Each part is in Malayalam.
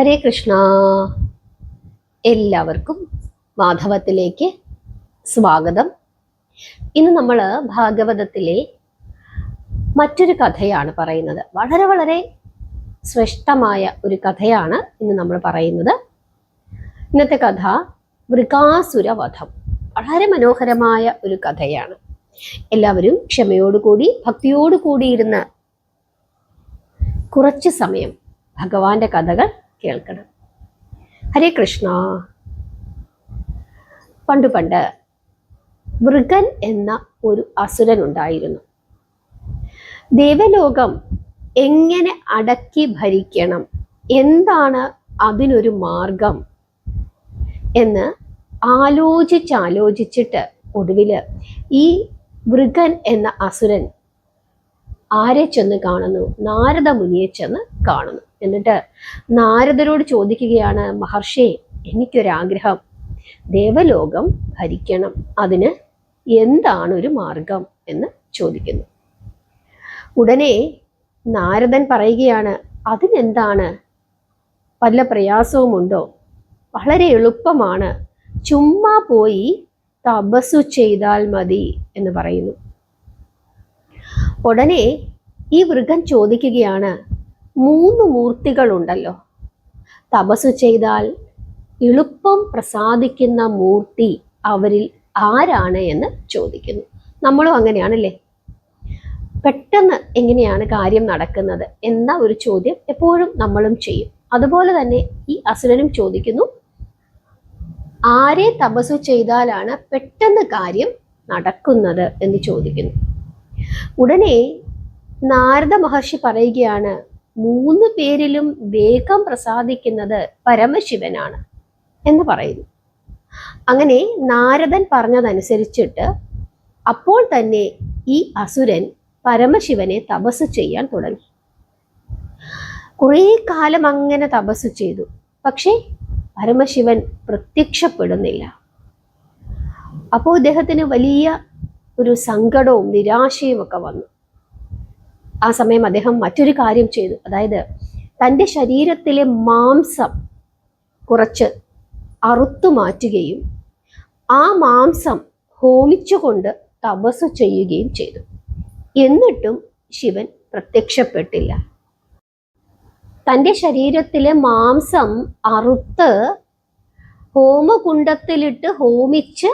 ഹരേ കൃഷ്ണ. എല്ലാവർക്കും മാധവത്തിലേക്ക് സ്വാഗതം. ഇന്ന് നമ്മൾ ഭാഗവതത്തിലെ മറ്റൊരു കഥയാണ് പറയുന്നത്. വളരെ വളരെ ശ്രേഷ്ഠമായ ഒരു കഥയാണ് ഇന്ന് നമ്മൾ പറയുന്നത്. ഇന്നത്തെ കഥ വൃകാസുരവധം. വളരെ മനോഹരമായ ഒരു കഥയാണ്. എല്ലാവരും ക്ഷമയോടുകൂടി ഭക്തിയോടുകൂടി ഇരുന്ന് കുറച്ച് സമയം ഭഗവാന്റെ കഥകൾ കേൾക്കണം. ഹരേ കൃഷ്ണ. പണ്ട് വൃകൻ എന്ന ഒരു അസുരൻ ഉണ്ടായിരുന്നു. ദേവലോകം എങ്ങനെ അടക്കി ഭരിക്കണം, എന്താണ് അതിനൊരു മാർഗം എന്ന് ആലോചിച്ചിട്ട് ഒടുവില് ഈ വൃകൻ എന്ന അസുരൻ ആരെ ചെന്ന് കാണുന്നു? നാരദ മുനിയെ ചെന്ന് കാണുന്നു. എന്നിട്ട് നാരദരോട് ചോദിക്കുകയാണ്, മഹർഷി, എനിക്കൊരാഗ്രഹം, ദേവലോകം ഭരിക്കണം, അതിന് എന്താണ് ഒരു മാർഗം എന്ന് ചോദിക്കുന്നു. ഉടനെ നാരദൻ പറയുകയാണ്, അതിനെന്താണ്, വല്ല പ്രയാസവുമുണ്ടോ? വളരെ എളുപ്പമാണ്, ചുമ്മാ പോയി തപസ്സു ചെയ്താൽ മതി എന്ന് പറയുന്നു. ഉടനെ ഈ വൃകൻ ചോദിക്കുകയാണ്, 3 മൂർത്തികളുണ്ടല്ലോ, തപസ്സു ചെയ്താൽ എളുപ്പം പ്രസാദിക്കുന്ന മൂർത്തി അവരിൽ ആരാണ് എന്ന് ചോദിക്കുന്നു. നമ്മളും അങ്ങനെയാണല്ലേ, പെട്ടെന്ന് എങ്ങനെയാണ് കാര്യം നടക്കുന്നത് എന്ന ഒരു ചോദ്യം എപ്പോഴും നമ്മളും ചെയ്യും. അതുപോലെ തന്നെ ഈ അസുരനും ചോദിക്കുന്നു, ആരെ തപസ്സു ചെയ്താലാണ് പെട്ടെന്ന് കാര്യം നടക്കുന്നത് എന്ന് ചോദിക്കുന്നു. ഉടനെ നാരദ മഹർഷി പറയുകയാണ്, 3 പേരിലും വേഗം പ്രസാദിക്കുന്നത് പരമശിവനാണ് എന്ന് പറയുന്നു. അങ്ങനെ നാരദൻ പറഞ്ഞതനുസരിച്ചിട്ട് അപ്പോൾ തന്നെ ഈ അസുരൻ പരമശിവനെ തപസ് ചെയ്യാൻ തുടങ്ങി. കുറേ കാലം അങ്ങനെ തപസ് ചെയ്തു. പക്ഷേ പരമശിവൻ പ്രത്യക്ഷപ്പെടുന്നില്ല. അപ്പോൾ ഇദ്ദേഹത്തിന് വലിയ ഒരു സങ്കടവും നിരാശയും ഒക്കെ വന്നു. ആ സമയം അദ്ദേഹം മറ്റൊരു കാര്യം ചെയ്തു. അതായത് തൻ്റെ ശരീരത്തിലെ മാംസം കുറച്ച് അറുത്തു മാറ്റുകയും ആ മാംസം ഹോമിച്ചുകൊണ്ട് തപസ്സു ചെയ്യുകയും ചെയ്തു. എന്നിട്ടും ശിവൻ പ്രത്യക്ഷപ്പെട്ടില്ല. തൻ്റെ ശരീരത്തിലെ മാംസം അറുത്ത് ഹോമകുണ്ടത്തിലിട്ട് ഹോമിച്ച്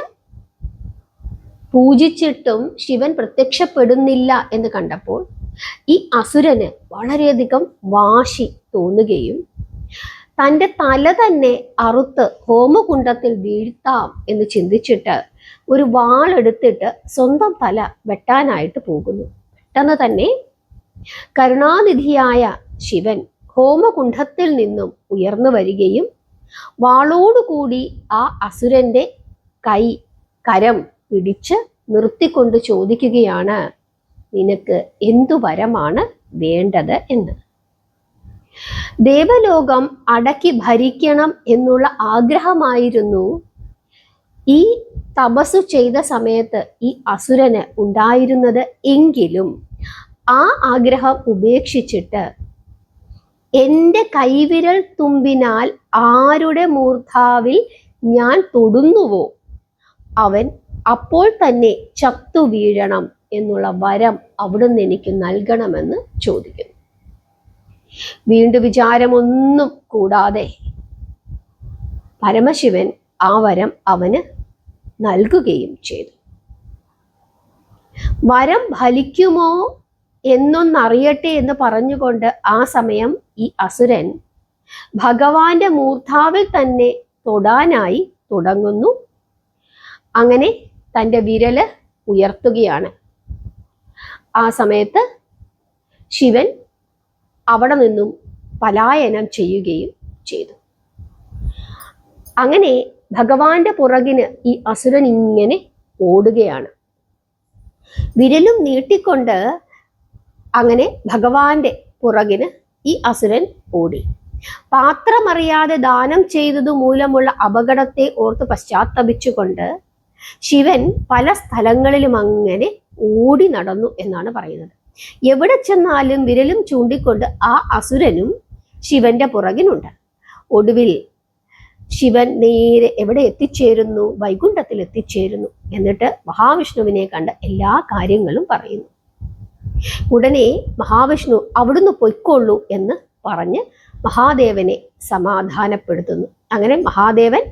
പൂജിച്ചിട്ടും ശിവൻ പ്രത്യക്ഷപ്പെടുന്നില്ല എന്ന് കണ്ടപ്പോൾ ഈ അസുരന് വളരെയധികം വാശി തോന്നുകയും തൻ്റെ തല തന്നെ അറുത്ത് ഹോമകുണ്ടത്തിൽ വീഴ്ത്താം എന്ന് ചിന്തിച്ചിട്ട് ഒരു വാളെടുത്തിട്ട് സ്വന്തം തല വെട്ടാനായിട്ട് പോകുന്നു. പെട്ടെന്ന് തന്നെ കരുണാനിധിയായ ശിവൻ ഹോമകുണ്ഡത്തിൽ നിന്നും ഉയർന്നു വരികയും വാളോടുകൂടി ആ അസുരന്റെ കരം പിടിച്ച് നിർത്തിക്കൊണ്ട് ചോദിക്കുകയാണ്, നിനക്ക് എന്തു വരമാണ് വേണ്ടത് എന്ന്. ദേവലോകം അടക്കി ഭരിക്കണം എന്നുള്ള ആഗ്രഹമായിരുന്നു ഈ തപസ്സു ചെയ്ത സമയത്ത് ഈ അസുരന് ഉണ്ടായിരുന്നത്. എങ്കിലും ആ ആഗ്രഹം ഉപേക്ഷിച്ചിട്ട് എൻ്റെ കൈവിരൽ തുമ്പിനാൽ ആരുടെ മൂർധാവിൽ ഞാൻ തൊടുന്നുവോ അവൻ അപ്പോൾ തന്നെ ചത്തു വീഴണം എന്നുള്ള വരം അവിടുന്ന് എനിക്ക് നൽകണമെന്ന് ചോദിക്കുന്നു. വീണ്ടും വിചാരമൊന്നും കൂടാതെ പരമശിവൻ ആ വരം അവന് നൽകുകയും ചെയ്തു. വരം ഫലിക്കുമോ എന്നൊന്നറിയട്ടെ എന്ന് പറഞ്ഞുകൊണ്ട് ആ സമയം ഈ അസുരൻ ഭഗവാന്റെ മൂർധാവിൽ തന്നെ തൊടാനായി തുടങ്ങുന്നു. അങ്ങനെ തൻ്റെ വിരല് ഉയർത്തുകയാണ്. ആ സമയത്ത് ശിവൻ അവിടെ നിന്നും പലായനം ചെയ്യുകയും ചെയ്തു. അങ്ങനെ ഭഗവാന്റെ പുറകിന് ഈ അസുരൻ ഇങ്ങനെ ഓടുകയാണ്. വിരലും നീട്ടിക്കൊണ്ട് അങ്ങനെ ഭഗവാന്റെ പുറകിന് ഈ അസുരൻ ഓടി. പാത്രമറിയാതെ ദാനം ചെയ്തതു മൂലമുള്ള അപകടത്തെ ഓർത്ത് പശ്ചാത്തപിച്ചുകൊണ്ട് ശിവൻ പല സ്ഥലങ്ങളിലും അങ്ങനെ ഓടി നടന്നു എന്നാണ് പറയുന്നത്. എവിടെ ചെന്നാലും വിരലും ചൂണ്ടിക്കൊണ്ട് ആ അസുരനും ശിവന്റെ പുറകിനുണ്ട്. ഒടുവിൽ ശിവൻ നേരെ എവിടെ എത്തിച്ചേരുന്നു? വൈകുണ്ഠത്തിൽ എത്തിച്ചേരുന്നു. എന്നിട്ട് മഹാവിഷ്ണുവിനെ കണ്ട് എല്ലാ കാര്യങ്ങളും പറയുന്നു. ഉടനെ മഹാവിഷ്ണു അവിടുന്ന് പൊയ്ക്കൊള്ളൂ എന്ന് പറഞ്ഞ് മഹാദേവനെ സമാധാനപ്പെടുത്തുന്നു. അങ്ങനെ മഹാദേവൻ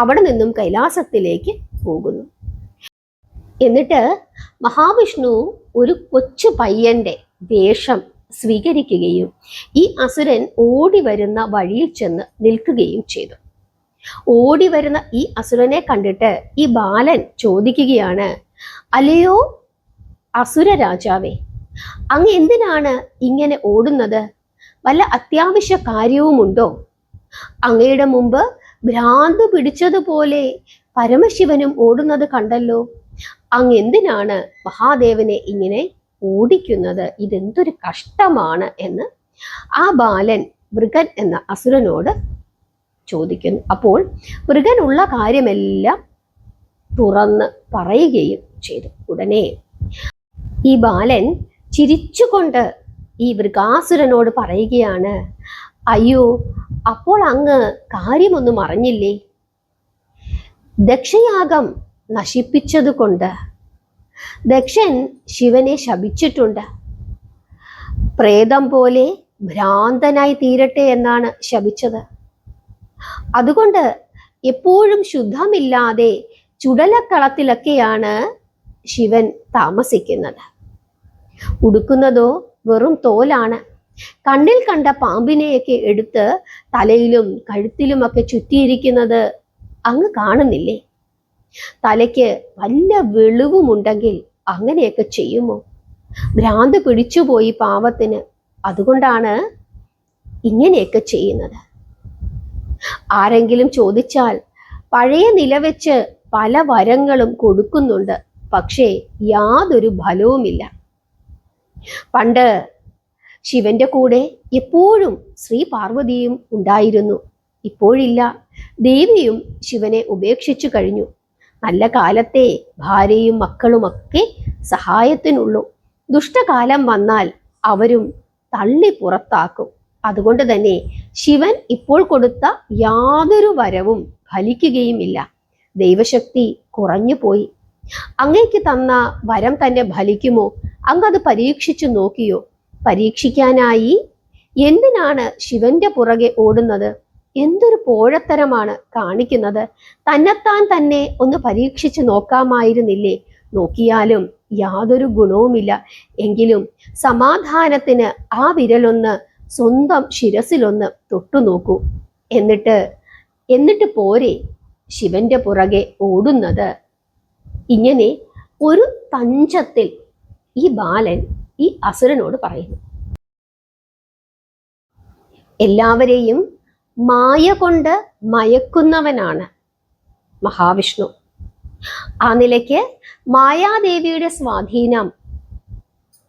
അവിടെ നിന്നും കൈലാസത്തിലേക്ക് പോകുന്നു. എന്നിട്ട് മഹാവിഷ്ണു ഒരു കൊച്ചു പയ്യന്റെ വേഷം സ്വീകരിക്കുകയും ഈ അസുരൻ ഓടി വരുന്ന വഴിയിൽ ചെന്ന് നിൽക്കുകയും ചെയ്തു. ഓടി വരുന്ന ഈ അസുരനെ കണ്ടിട്ട് ഈ ബാലൻ ചോദിക്കുകയാണ്, അല്ലയോ അസുര രാജാവേ, അങ്ങ് എന്തിനാണ് ഇങ്ങനെ ഓടുന്നത്? വല്ല അത്യാവശ്യ കാര്യവുമുണ്ടോ? അങ്ങയുടെ മുമ്പ് ഭ്രാന്ത് പിടിച്ചതുപോലെ പരമശിവനും ഓടുന്നത് കണ്ടല്ലോ. അങ്ങ് എന്തിനാണ് മഹാദേവനെ ഇങ്ങനെ ഓടിക്കുന്നത്? ഇതെന്തൊരു കഷ്ടമാണ് എന്ന് ആ ബാലൻ മൃഗൻ എന്ന അസുരനോട് ചോദിക്കുന്നു. അപ്പോൾ മൃഗനുള്ള കാര്യമെല്ലാം തുറന്ന് പറയുകയും ചെയ്തു. ഉടനെ ഈ ബാലൻ ചിരിച്ചുകൊണ്ട് ഈ മൃഗാസുരനോട് പറയുകയാണ്, അയ്യോ, അപ്പോൾ അങ്ങ് കാര്യമൊന്നും അറിഞ്ഞില്ലേ? ദക്ഷയാഗം നശിപ്പിച്ചതുകൊണ്ട് ദക്ഷൻ ശിവനെ ശപിച്ചിട്ടുണ്ട്. പ്രേതം പോലെ ഭ്രാന്തനായി തീരട്ടെ എന്നാണ് ശപിച്ചത്. അതുകൊണ്ട് എപ്പോഴും ശുദ്ധമില്ലാതെ ചുടലക്കളത്തിലൊക്കെയാണ് ശിവൻ താമസിക്കുന്നത്. ഉടുക്കുന്നതോ വെറും തോലാണ്. കണ്ണിൽ കണ്ട പാമ്പിനെയൊക്കെ എടുത്ത് തലയിലും കഴുത്തിലുമൊക്കെ ചുറ്റിയിരിക്കുന്നത് അങ്ങ് കാണുന്നില്ലേ? തലയ്ക്ക് വല്ല വെളിവുമുണ്ടെങ്കിൽ അങ്ങനെയൊക്കെ ചെയ്യുമോ? ഭ്രാന്ത് പിടിച്ചുപോയി പാവത്തിന്, അതുകൊണ്ടാണ് ഇങ്ങനെയൊക്കെ ചെയ്യുന്നത്. ആരെങ്കിലും ചോദിച്ചാൽ പഴയ നില വെച്ച് പല വരങ്ങളും കൊടുക്കുന്നുണ്ട്, പക്ഷേ യാതൊരു ഫലവുമില്ല. പണ്ട് ശിവന്റെ കൂടെ എപ്പോഴും ശ്രീ പാർവതിയും ഉണ്ടായിരുന്നു. ഇപ്പോഴില്ല, ദേവിയും ശിവനെ ഉപേക്ഷിച്ചു കഴിഞ്ഞു. നല്ല കാലത്തെ ഭാര്യയും മക്കളുമൊക്കെ സഹായത്തിനുള്ളൂ. ദുഷ്ടകാലം വന്നാൽ അവരും തള്ളി പുറത്താക്കും. അതുകൊണ്ട് തന്നെ ശിവൻ ഇപ്പോൾ കൊടുത്ത യാതൊരു വരവും ഫലിക്കുകയുമില്ല. ദൈവശക്തി കുറഞ്ഞു പോയി. അങ്ങേക്ക് തന്ന വരം തന്നെ ഫലിക്കുമോ? അങ്ങത് പരീക്ഷിച്ചു നോക്കിയോ? പരീക്ഷിക്കാനായി എന്തിനാണ് ശിവന്റെ പുറകെ ഓടുന്നത്? എന്തൊരു പോഴത്തരമാണ് കാണിക്കുന്നത്? തന്നെത്താൻ തന്നെ ഒന്ന് പരീക്ഷിച്ചു നോക്കാമായിരുന്നില്ലേ? നോക്കിയാലും യാതൊരു ഗുണവുമില്ല. എങ്കിലും സമാധാനത്തിന് ആ വിരലൊന്ന് സ്വന്തം ശിരസിലൊന്ന് തൊട്ടു നോക്കൂ. എന്നിട്ട് പോരെ ശിവന്റെ പുറകെ ഓടുന്നത്? ഇങ്ങനെ ഒരു തഞ്ചത്തിൽ ഈ ബാലൻ ഈ അസുരനോട് പറയുന്നു. എല്ലാവരെയും മായ കൊണ്ട് മയക്കുന്നവനാണ് മഹാവിഷ്ണു. ആ നിലയ്ക്ക് മായാദേവിയുടെ സ്വാധീനം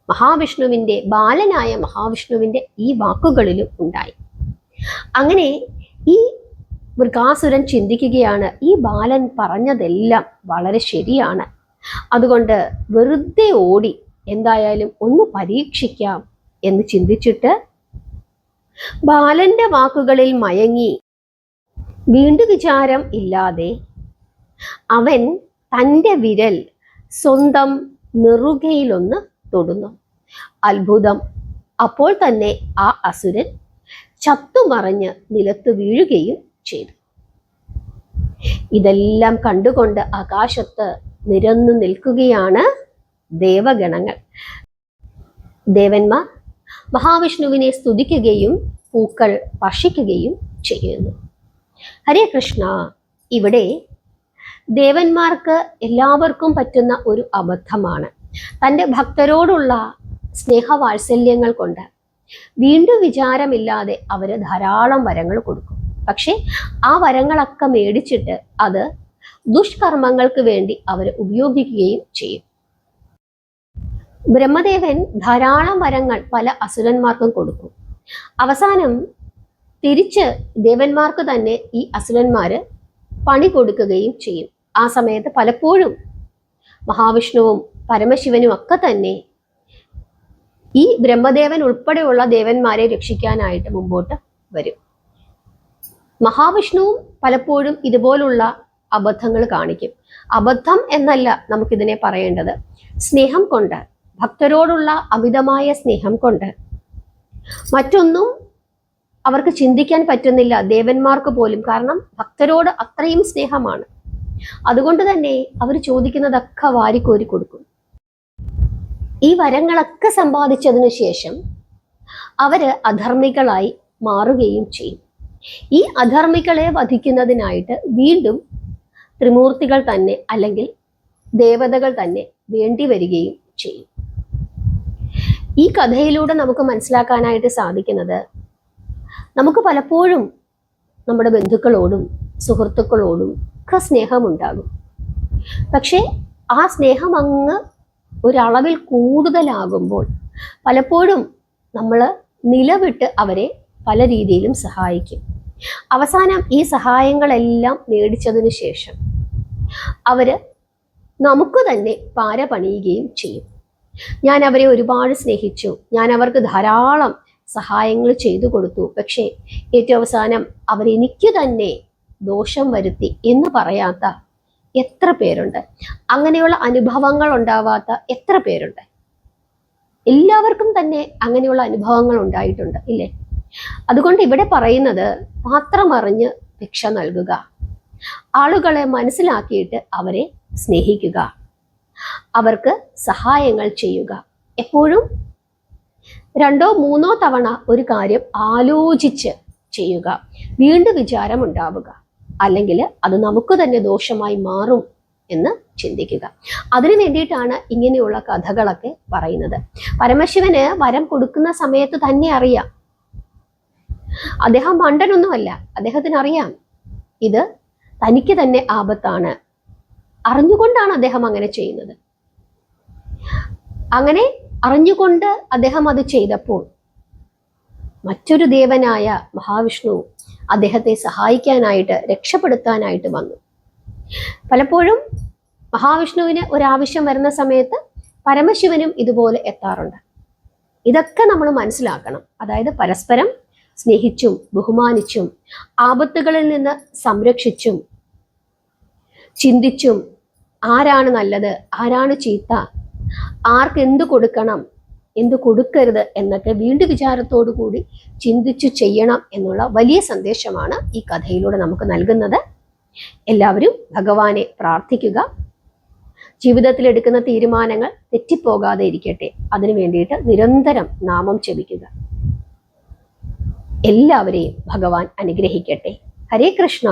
മഹാവിഷ്ണുവിൻ്റെ ബാലനായ മഹാവിഷ്ണുവിൻ്റെ ഈ വാക്കുകളിലും ഉണ്ടായി. അങ്ങനെ ഈ മൃഗാസുരൻ ചിന്തിക്കുകയാണ്, ഈ ബാലൻ പറഞ്ഞതെല്ലാം വളരെ ശരിയാണ്. അതുകൊണ്ട് വെറുതെ ഓടി എന്തായാലും ഒന്ന് പരീക്ഷിക്കാം എന്ന് ചിന്തിച്ചിട്ട് ബാലന്റെ വാക്കുകളിൽ മയങ്ങി വീണ്ടും വിചാരം ഇല്ലാതെ അവൻ തൻ്റെ വിരൽ സ്വന്തം നെറുകയിലൊന്ന് തൊടുന്നു. അത്ഭുതം! അപ്പോൾ തന്നെ ആ അസുരൻ ചത്തുമറിഞ്ഞ് നിലത്ത് വീഴുകയും ചെയ്തു. ഇതെല്ലാം കണ്ടുകൊണ്ട് ആകാശത്ത് നിരന്നു നിൽക്കുകയാണ് ദേവഗണങ്ങൾ. ദേവന്മാർ മഹാവിഷ്ണുവിനെ സ്തുതിക്കുകയും പൂക്കൾ വർഷിക്കുകയും ചെയ്യുന്നു. ഹരേ കൃഷ്ണ. ഇവിടെ ദേവന്മാർക്ക് എല്ലാവർക്കും പറ്റുന്ന ഒരു അബദ്ധമാണ്. തൻ്റെ ഭക്തരോടുള്ള സ്നേഹവാത്സല്യങ്ങൾ കൊണ്ട് വീണ്ടും വിചാരമില്ലാതെ അവർ ധാരാളം വരങ്ങൾ കൊടുക്കും. പക്ഷെ ആ വരങ്ങളൊക്കെ മേടിച്ചിട്ട് അത് ദുഷ്കർമ്മങ്ങൾക്ക് വേണ്ടി അവർ ഉപയോഗിക്കുകയും ചെയ്യും. ബ്രഹ്മദേവൻ ധാരാളം വരങ്ങൾ പല അസുരന്മാർക്കും കൊടുക്കും. അവസാനം തിരിച്ച് ദേവന്മാർക്ക് തന്നെ ഈ അസുരന്മാര് പണി കൊടുക്കുകയും ചെയ്യും. ആ സമയത്ത് പലപ്പോഴും മഹാവിഷ്ണുവും പരമശിവനും ഒക്കെ തന്നെ ഈ ബ്രഹ്മദേവൻ ഉൾപ്പെടെയുള്ള ദേവന്മാരെ രക്ഷിക്കാനായിട്ട് മുമ്പോട്ട് വരും. മഹാവിഷ്ണുവും പലപ്പോഴും ഇതുപോലുള്ള അബദ്ധങ്ങൾ കാണിക്കും. അബദ്ധം എന്നല്ല നമുക്കിതിനെ പറയേണ്ടത്, സ്നേഹം കൊണ്ട്, ഭക്തരോടുള്ള അമിതമായ സ്നേഹം കൊണ്ട്. മറ്റൊന്നും അവർക്ക് ചിന്തിക്കാൻ പറ്റുന്നില്ല, ദേവന്മാർക്ക് പോലും. കാരണം ഭക്തരോട് അത്രയും സ്നേഹമാണ്. അതുകൊണ്ട് തന്നെ അവർ ചോദിക്കുന്നതൊക്കെ വാരിക്കോരി കൊടുക്കും. ഈ വരങ്ങളൊക്കെ സമ്പാദിച്ചതിനു ശേഷം അവര് അധർമ്മികളായി മാറുകയും ചെയ്യും. ഈ അധർമ്മികളെ വധിക്കുന്നതിനായിട്ട് വീണ്ടും ത്രിമൂർത്തികൾ തന്നെ അല്ലെങ്കിൽ ദേവതകൾ തന്നെ വേണ്ടി വരികയും ചെയ്യും. ഈ കഥയിലൂടെ നമുക്ക് മനസ്സിലാക്കാനായിട്ട് സാധിക്കുന്നത്, നമുക്ക് പലപ്പോഴും നമ്മുടെ ബന്ധുക്കളോടും സുഹൃത്തുക്കളോടും ഒക്കെ സ്നേഹമുണ്ടാകും. പക്ഷേ ആ സ്നേഹം അങ്ങ് ഒരളവിൽ കൂടുതലാകുമ്പോൾ പലപ്പോഴും നമ്മൾ നിലവിട്ട് അവരെ പല രീതിയിലും സഹായിക്കും. അവസാനം ഈ സഹായങ്ങളെല്ലാം മേടിച്ചതിന് ശേഷം അവര് നമുക്ക് തന്നെ പാര പണിയുകയും ചെയ്യും. ഞാൻ അവരെ ഒരുപാട് സ്നേഹിച്ചു, ഞാൻ അവർക്ക് ധാരാളം സഹായങ്ങൾ ചെയ്തു കൊടുത്തു, പക്ഷേ ഏറ്റവും അവസാനം അവരെനിക്ക് തന്നെ ദോഷം വരുത്തി എന്ന് പറയാത്ത എത്ര പേരുണ്ട്? അങ്ങനെയുള്ള അനുഭവങ്ങൾ ഉണ്ടാവാത്ത എത്ര പേരുണ്ട്? എല്ലാവർക്കും തന്നെ അങ്ങനെയുള്ള അനുഭവങ്ങൾ ഉണ്ടായിട്ടുണ്ട്, ഇല്ലേ? അതുകൊണ്ട് ഇവിടെ പറയുന്നത്, പാത്രമറിഞ്ഞ് ഭിക്ഷ നൽകുക, ആളുകളെ മനസ്സിലാക്കിയിട്ട് അവരെ സ്നേഹിക്കുക, അവർക്ക് സഹായങ്ങൾ ചെയ്യുക. എപ്പോഴും 2 or 3 തവണ ഒരു കാര്യം ആലോചിച്ച് ചെയ്യുക, വീണ്ടും വിചാരം ഉണ്ടാവുക, അല്ലെങ്കിൽ അത് നമുക്ക് തന്നെ ദോഷമായി മാറും എന്ന് ചിന്തിക്കുക. അതിനു വേണ്ടിയിട്ടാണ് ഇങ്ങനെയുള്ള കഥകളൊക്കെ പറയുന്നത്. പരമശിവന് വരം കൊടുക്കുന്ന സമയത്ത് തന്നെ അറിയാം, അദ്ദേഹം മണ്ടനൊന്നുമല്ല, അദ്ദേഹത്തിന് അറിയാം ഇത് തനിക്ക് തന്നെ ആപത്താണ്. അറിഞ്ഞുകൊണ്ടാണ് അദ്ദേഹം അങ്ങനെ ചെയ്യുന്നത്. അങ്ങനെ അറിഞ്ഞുകൊണ്ട് അദ്ദേഹം അത് ചെയ്തപ്പോൾ മറ്റൊരു ദേവനായ മഹാവിഷ്ണു അദ്ദേഹത്തെ സഹായിക്കാനായിട്ട്, രക്ഷപ്പെടുത്താനായിട്ട് വന്നു. പലപ്പോഴും മഹാവിഷ്ണുവിന് ഒരാവശ്യം വരുന്ന സമയത്ത് പരമശിവനും ഇതുപോലെ എത്താറുണ്ട്. ഇതൊക്കെ നമ്മൾ മനസ്സിലാക്കണം. അതായത് പരസ്പരം സ്നേഹിച്ചും ബഹുമാനിച്ചും ആപത്തുകളിൽ നിന്ന് സംരക്ഷിച്ചും ചിന്തിച്ചും ആരാണ് നല്ലത്, ആരാണ് ചീത്ത, ആർക്ക് എന്തു കൊടുക്കണം, എന്തു കൊടുക്കരുത് എന്നൊക്കെ വീണ്ടും വിചാരത്തോടു കൂടി ചിന്തിച്ചു ചെയ്യണം എന്നുള്ള വലിയ സന്ദേശമാണ് ഈ കഥയിലൂടെ നമുക്ക് നൽകുന്നത്. എല്ലാവരും ഭഗവാനെ പ്രാർത്ഥിക്കുക. ജീവിതത്തിൽ എടുക്കുന്ന തീരുമാനങ്ങൾ തെറ്റിപ്പോകാതെ ഇരിക്കട്ടെ, അതിനു വേണ്ടിയിട്ട് നിരന്തരം നാമം ജപിക്കുക. എല്ലാവരെയും ഭഗവാൻ അനുഗ്രഹിക്കട്ടെ. ഹരേ കൃഷ്ണ.